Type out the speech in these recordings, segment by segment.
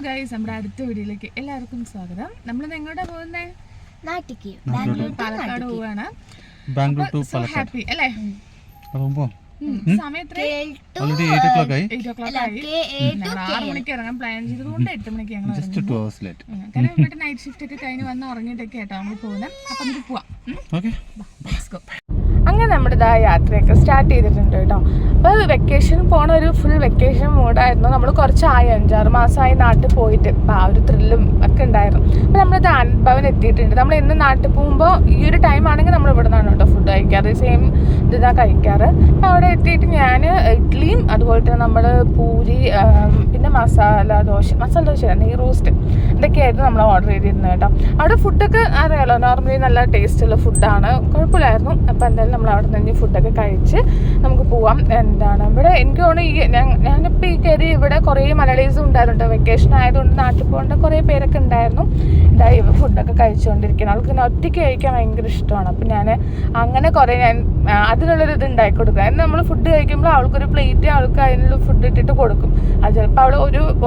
Guys, നമ്മുടെ അടുത്ത വീഡിയോയിലേക്ക് എല്ലാവർക്കും സ്വാഗതം. നമ്മൾ എങ്ങോട്ടാ പോകുന്നേ? നാട്ടിക്ക്, പാലക്കാട് പോവാണ്. ഹാപ്പി അല്ലേ? സമയം 6 മണിക്ക് ഇറങ്ങാൻ പ്ലാൻ ചെയ്തതുകൊണ്ട് 8 മണിക്ക് ഞങ്ങൾ കാരണം ഇവിടെ നൈറ്റ് ഷിഫ്റ്റ് ഒക്കെ കഴിഞ്ഞ് വന്ന് ഉറങ്ങിയിട്ടൊക്കെ ആയിട്ടോ നമ്മൾ പോകുന്നത്. അപ്പൊ നമുക്ക് പോവാം. അങ്ങനെ നമ്മുടെ യാത്രയൊക്കെ സ്റ്റാർട്ട് ചെയ്തിട്ടുണ്ട് കേട്ടോ. അപ്പോൾ വെക്കേഷൻ പോണ ഒരു ഫുൾ വെക്കേഷൻ മൂഡായിരുന്നു. നമ്മൾ കുറച്ചായി 5-6 മാസമായി നാട്ടിൽ പോയിട്ട്. അപ്പോൾ ആ ഒരു ത്രില്ലും ഒക്കെ ഉണ്ടായിരുന്നു. അപ്പോൾ നമ്മളിത് അനുഭവം എത്തിയിട്ടുണ്ട്. നമ്മൾ ഇന്ന് നാട്ടിൽ പോകുമ്പോൾ ഈ ഒരു ടൈം ആണെങ്കിൽ നമ്മൾ ഇവിടെ നിന്നാണ് കേട്ടോ ഫുഡ് കഴിക്കാറ്. സെയിം ഇതാണ് കഴിക്കാറ്. അപ്പോൾ അവിടെ എത്തിയിട്ട് ഞാൻ ഇഡ്ഡലിയും അതുപോലെ തന്നെ നമ്മൾ പൂരി, പിന്നെ മസാല ദോശ നെയ് റോസ്റ്റ് ഇതൊക്കെയായിരുന്നു നമ്മൾ ഓർഡർ ചെയ്തിരുന്നത് കേട്ടോ. അവിടെ ഫുഡൊക്കെ അറിയാലോ, നോർമലി നല്ല ടേസ്റ്റുള്ള ഫുഡാണ്, കുഴപ്പമില്ലായിരുന്നു. അപ്പോൾ എന്തായാലും നമ്മൾ അവിടെ നിന്ന് ഫുഡൊക്കെ കഴിച്ച് നമുക്ക് പോവാം. എന്താണ് ഇവിടെ എനിക്ക് തോന്നുന്നു ഞാനിപ്പോൾ ഈ കയറി ഇവിടെ കുറേ മലയാളീസും ഉണ്ടായിരുന്നു. വെക്കേഷൻ ആയതുകൊണ്ട് നാട്ടിൽ പോകേണ്ട കുറേ പേരൊക്കെ ഉണ്ടായിരുന്നു. ഇതായി ഫുഡൊക്കെ കഴിച്ചുകൊണ്ടിരിക്കുന്നത്. അവൾക്ക് ഒറ്റയ്ക്ക് കഴിക്കാൻ ഭയങ്കര ഇഷ്ടമാണ്. അപ്പം ഞാൻ അങ്ങനെ കുറേ അതിനുള്ളൊരു ഇത് ഉണ്ടാക്കി കൊടുക്കുക. അതിന് നമ്മൾ ഫുഡ് കഴിക്കുമ്പോൾ അവൾക്കൊരു പ്ലേറ്റ് അവൾക്ക് അതിനുള്ള ഫുഡ് ഇട്ടിട്ട് കൊടുക്കും. അത് ചിലപ്പോൾ അവൾ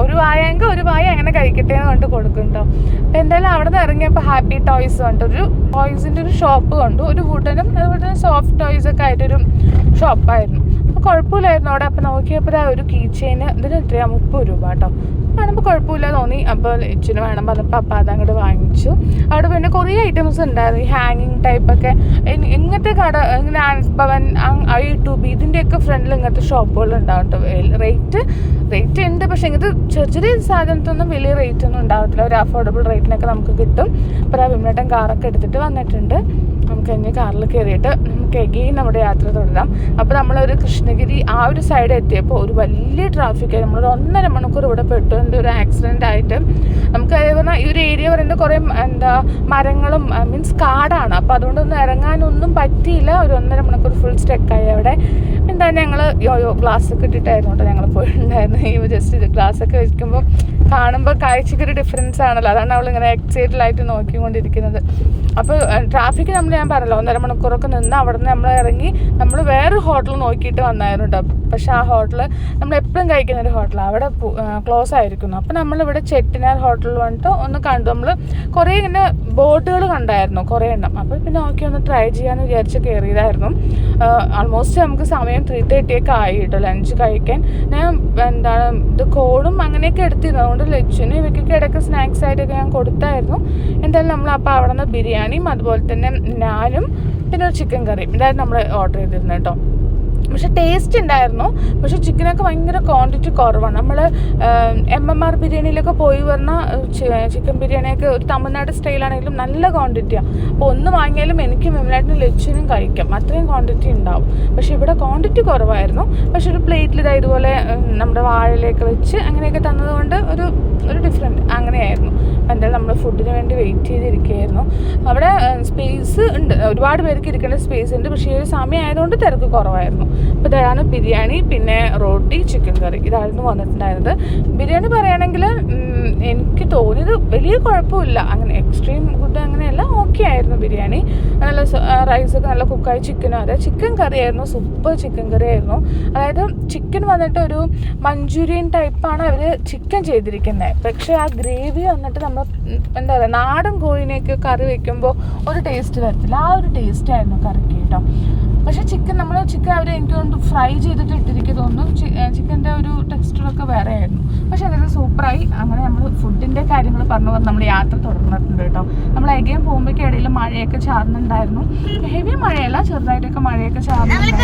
ഒരു വായെങ്കിൽ ഒരു വായ അങ്ങനെ കഴിക്കട്ടെ എന്ന് പറഞ്ഞിട്ട് കൊടുക്കും കേട്ടോ. അപ്പോൾ എന്തായാലും അവിടെ നിന്ന് ഇറങ്ങിയപ്പോൾ ഹാപ്പി ടോയ്സ് കണ്ടു. ഒരു ടോയ്സിൻ്റെ ഒരു ഷോപ്പ് കണ്ടു. ഒരു വുഡനും അതുപോലെ തന്നെ സോഫ്റ്റ് ടോയ്സ് ഒക്കെ ആയിട്ടൊരു ഷോപ്പായിരുന്നു. അപ്പോൾ കുഴപ്പമില്ലായിരുന്നു അവിടെ. അപ്പോൾ നോക്കിയപ്പോൾ ഒരു കീ ചെയിന് ഇതിന് എത്രയാണ് 30 രൂപ കേട്ടോ. കാണുമ്പോൾ കുഴപ്പമില്ല തോന്നി. അപ്പോൾ ഇച്ചിന് വേണം പറഞ്ഞപ്പോൾ അപ്പം അതങ്ങോട്ട് വാങ്ങിച്ചു. അവിടെ പിന്നെ കുറേ ഐറ്റംസ് ഉണ്ടായിരുന്നു, ഈ ഹാങ്ങിങ് ടൈപ്പൊക്കെ. ഇങ്ങനത്തെ കട ഇങ്ങനെ ഭവൻ I2B ഇതിൻ്റെയൊക്കെ ഫ്രണ്ടിൽ ഇങ്ങനത്തെ ഷോപ്പുകൾ ഉണ്ടാവും കേട്ടോ. റേറ്റ് ഉണ്ട്, പക്ഷേ ഇങ്ങനത്തെ ചെറിയ സാധനത്തൊന്നും വലിയ റേറ്റ് ഒന്നും ഉണ്ടാകത്തില്ല. ഒരു അഫോർഡബിൾ റേറ്റിനൊക്കെ നമുക്ക് കിട്ടും. ഇപ്പോൾ ആ വിമലേട്ടൻ കാറൊക്കെ എടുത്തിട്ട് വന്നിട്ടുണ്ട്. നമുക്ക് ഇനി കാറിൽ കയറിയിട്ട് നമുക്ക് എഗെയിൻ നമ്മുടെ യാത്ര തുടരാം. അപ്പോൾ നമ്മളൊരു കൃഷ്ണഗിരി ആ ഒരു സൈഡ് എത്തിയപ്പോൾ ഒരു വലിയ ട്രാഫിക്കായി. നമ്മളൊരു 1.5 മണിക്കൂർ ഇവിടെ പെട്ടു. ഒരു ആക്സിഡൻ്റ് ആയിട്ട് നമുക്ക് പറഞ്ഞാൽ ഈ ഒരു ഏരിയ പറയുന്നത് കുറേ മരങ്ങളും മീൻസ് കാടാണ്. അപ്പോൾ അതുകൊണ്ടൊന്നും ഇറങ്ങാനൊന്നും പറ്റിയില്ല. ഒരു 1.5 മണിക്കൂർ ഫുൾ സ്റ്റെക്കായി അവിടെ. എന്താ ഞങ്ങൾ ഗ്ലാസ്സൊക്കെ ഇട്ടിട്ടായിരുന്നു കേട്ടോ ഞങ്ങൾ പോയിട്ടുണ്ടായിരുന്നു. ഈ ജസ്റ്റ് ഇത് ഗ്ലാസ്സൊക്കെ വെക്കുമ്പോൾ കാണുമ്പോൾ കാഴ്ചക്കൊരു ഡിഫറൻസ് ആണല്ലോ. അതാണ് അവളിങ്ങനെ എക്സൈറ്റഡായിട്ട് നോക്കിക്കൊണ്ടിരിക്കുന്നത്. അപ്പോൾ ട്രാഫിക്ക് ഞാൻ പറഞ്ഞല്ലോ 1.5 മണിക്കൂറൊക്കെ നിന്ന് അവിടെ നിന്ന് നമ്മൾ ഇറങ്ങി നമ്മൾ വേറൊരു ഹോട്ടൽ നോക്കിയിട്ട് വന്നായിരുന്നു കേട്ടോ. പക്ഷേ ആ ഹോട്ടൽ നമ്മൾ എപ്പോഴും കഴിക്കുന്ന ഒരു ഹോട്ടലാണ്, അവിടെ ക്ലോസ് ആയിരിക്കുന്നു. അപ്പോൾ നമ്മളിവിടെ ചെട്ടിനാർ ഹോട്ടലിൽ വന്നിട്ട് ഒന്ന് കണ്ടു. നമ്മൾ കുറേ ഇങ്ങനെ ബോർഡുകൾ കണ്ടായിരുന്നു, കുറേ എണ്ണം. അപ്പോൾ പിന്നെ ഒന്ന് ട്രൈ ചെയ്യാമെന്ന് വിചാരിച്ച് കയറിയതായിരുന്നു. ആൾമോസ്റ്റ് നമുക്ക് സമയം 3:30 ആയി കേട്ടോ ലഞ്ച് കഴിക്കാൻ. ഞാൻ ഇത് കോളും അങ്ങനെയൊക്കെ എടുത്തിരുന്നു. അതുകൊണ്ട് ലഞ്ചിന് ഇവയ്ക്കൊക്കെ ഇടയ്ക്ക് സ്നാക്സ് ആയിട്ടൊക്കെ ഞാൻ കൊടുത്തായിരുന്നു. എന്തായാലും നമ്മൾ അപ്പോൾ അവിടെ നിന്ന് ബിരിയാണിയും അതുപോലെ തന്നെ നാനും പിന്നെ ഒരു ചിക്കൻ കറിയും ഇതായിരുന്നു നമ്മൾ ഓർഡർ ചെയ്തിരുന്നത് കേട്ടോ. പക്ഷെ ടേസ്റ്റ് ഉണ്ടായിരുന്നു. പക്ഷെ ചിക്കനൊക്കെ ഭയങ്കര ക്വാണ്ടിറ്റി കുറവാണ്. നമ്മൾ MMR ബിരിയാണിയിലൊക്കെ പോയി പറഞ്ഞാൽ ചിക്കൻ ബിരിയാണിയൊക്കെ ഒരു തമിഴ്നാട് സ്റ്റൈലാണെങ്കിലും നല്ല ക്വാണ്ടിറ്റിയാണ്. അപ്പോൾ ഒന്ന് വാങ്ങിയാലും എനിക്കും വിമലായിട്ടും ലച്ചിനും കഴിക്കാം, അത്രയും ക്വാണ്ടിറ്റി ഉണ്ടാവും. പക്ഷെ ഇവിടെ ക്വാണ്ടിറ്റി കുറവായിരുന്നു. പക്ഷെ ഒരു പ്ലേറ്റിൽ ഇതുപോലെ നമ്മുടെ വാഴയിലേക്ക് വെച്ച് അങ്ങനെയൊക്കെ തന്നതുകൊണ്ട് ഒരു ഡിഫറെൻറ്റ് അങ്ങനെയായിരുന്നു. എന്തായാലും നമ്മൾ ഫുഡിന് വേണ്ടി വെയിറ്റ് ചെയ്തിരിക്കുകയായിരുന്നു. അവിടെ സ്പേസ് ഉണ്ട്, ഒരുപാട് പേർക്ക് ഇരിക്കേണ്ട സ്പേസ് ഉണ്ട്. പക്ഷേ ഈ ഒരു സമയം ആയതുകൊണ്ട് തിരക്ക് കുറവായിരുന്നു. അപ്പോൾ ഇതാണ് ബിരിയാണി, പിന്നെ റോട്ടി, ചിക്കൻ കറി ഇതായിരുന്നു വന്നിട്ടുണ്ടായിരുന്നത്. ബിരിയാണി പറയുകയാണെങ്കിൽ എനിക്ക് തോന്നിയത് വലിയ കുഴപ്പമില്ല, അങ്ങനെ എക്സ്ട്രീം ഫുഡ് അങ്ങനെയല്ല, ഓക്കെ ആയിരുന്നു ബിരിയാണി. നല്ല റൈസൊക്കെ നല്ല കുക്കായി. ചിക്കനും അതെ ചിക്കൻ കറി ആയിരുന്നു, സൂപ്പർ ചിക്കൻ കറി ആയിരുന്നു. അതായത് ചിക്കൻ വന്നിട്ട് ഒരു മഞ്ചൂരിയൻ ടൈപ്പാണ് അവർ ചിക്കൻ ചെയ്തിരിക്കുന്നത്. പക്ഷേ ആ ഗ്രേവി വന്നിട്ട് നമ്മൾ എന്താ പറയുക നാടൻ കോഴിനെയൊക്കെ കറി വയ്ക്കുമ്പോൾ ഒരു ടേസ്റ്റ് വരത്തില്ല, ആ ഒരു ടേസ്റ്റ് ആയിരുന്നു കറിക്ക് കേട്ടോ. പക്ഷേ ചിക്കൻ അവർ എനിക്ക് കൊണ്ട് ഫ്രൈ ചെയ്തിട്ട് ഇട്ടിരിക്കും തോന്നുന്നു. ചിക്കൻ്റെ ഒരു ടെക്സ്ചറൊക്കെ വേറെ ആയിരുന്നു. പക്ഷേ അതായത് സൂപ്പറായി. അങ്ങനെ നമ്മൾ ഫുഡിൻ്റെ കാര്യങ്ങൾ പറഞ്ഞു നമ്മൾ യാത്ര തുടർന്നിട്ടുണ്ട് കേട്ടോ. നമ്മൾ എഗെയിൻ പോകുമ്പോഴേക്കും ഇടയിൽ മഴയൊക്കെ ചാറുന്നുണ്ടായിരുന്നു. ഹെവി മഴയല്ല, ചെറുതായിട്ടൊക്കെ മഴയൊക്കെ ചാറുന്നുണ്ടായിരുന്നു.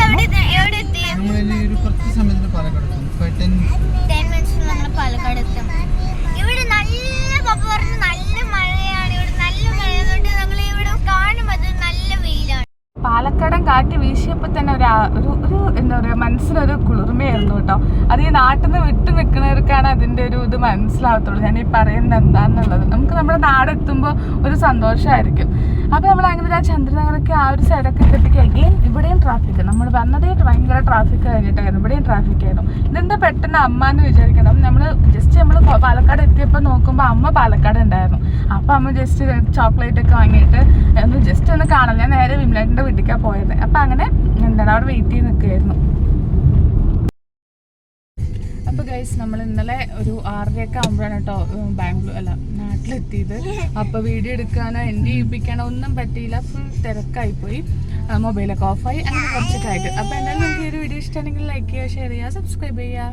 ഇവിടെ നല്ല മഴയാണ്. ഇവിടെ നല്ല മഴ കൊണ്ട് നമ്മൾ ഇവിടെ കാണുമ്പോൾ നല്ല വെയിലാണ്. പാലക്കാടൻ കാറ്റ് വീശിയപ്പോൾ തന്നെ ഒരു എന്താ പറയുക മനസ്സിലൊരു കുളിർമയായിരുന്നു കേട്ടോ. അത് ഈ നാട്ടിൽ നിന്ന് വിട്ടു നിൽക്കുന്നവർക്കാണ് അതിൻ്റെ ഒരു ഇത് മനസ്സിലാവത്തുള്ളൂ ഞാൻ ഈ പറയുന്നത് എന്താണെന്നുള്ളത്. നമുക്ക് നമ്മുടെ നാടെത്തുമ്പോൾ ഒരു സന്തോഷമായിരിക്കും. അപ്പോൾ നമ്മൾ അങ്ങനെ ആ ചന്ദ്രനഗറൊക്കെ ആ ഒരു സൈഡൊക്കെ എത്തിയപ്പോഴേക്കും എഗെയിൻ ഇവിടെയും ട്രാഫിക്ക്. നമ്മൾ വന്നതായിട്ട് ഭയങ്കര ട്രാഫിക് കഴിഞ്ഞിട്ടായിരുന്നു, ഇവിടെയും ട്രാഫിക്കായിരുന്നു. ഇതെന്താ പെട്ടെന്ന് അമ്മ എന്ന് വിചാരിക്കണം. നമ്മൾ പാലക്കാട് എത്തിയപ്പോൾ നോക്കുമ്പോൾ അമ്മ പാലക്കാട് ഉണ്ടായിരുന്നു. അപ്പോൾ അമ്മ ജസ്റ്റ് ചോക്ലേറ്റൊക്കെ വാങ്ങിയിട്ട് ഒന്ന് കാണാം. ഞാൻ നേരെ വിമലേട്ടൻ്റെ വീട്ടിലേക്കാണ് പോയത്. അപ്പം അങ്ങനെ അവിടെ വെയിറ്റ് ചെയ്ത് നിൽക്കുകയായിരുന്നു. അപ്പോൾ ഗൈസ്, നമ്മൾ ഇന്നലെ ഒരു 6:30 ആകുമ്പോഴാണ് കേട്ടോ നാട്ടിലെത്തിയത്. അപ്പോൾ വീഡിയോ എടുക്കാനോ എൻ്റെ ചെയ്യിപ്പിക്കാനോ ഒന്നും പറ്റിയില്ല, ഫുൾ തിരക്കായിപ്പോയി, മൊബൈലൊക്കെ ഓഫായി, അങ്ങനെ കുറച്ചൊക്കെ ആയിട്ട്. അപ്പോൾ എന്തായാലും നിങ്ങൾക്ക് ഈ ഒരു വീഡിയോ ഇഷ്ടമാണെങ്കിൽ ലൈക്ക് ചെയ്യുക, ഷെയർ ചെയ്യുക, സബ്സ്ക്രൈബ് ചെയ്യുക.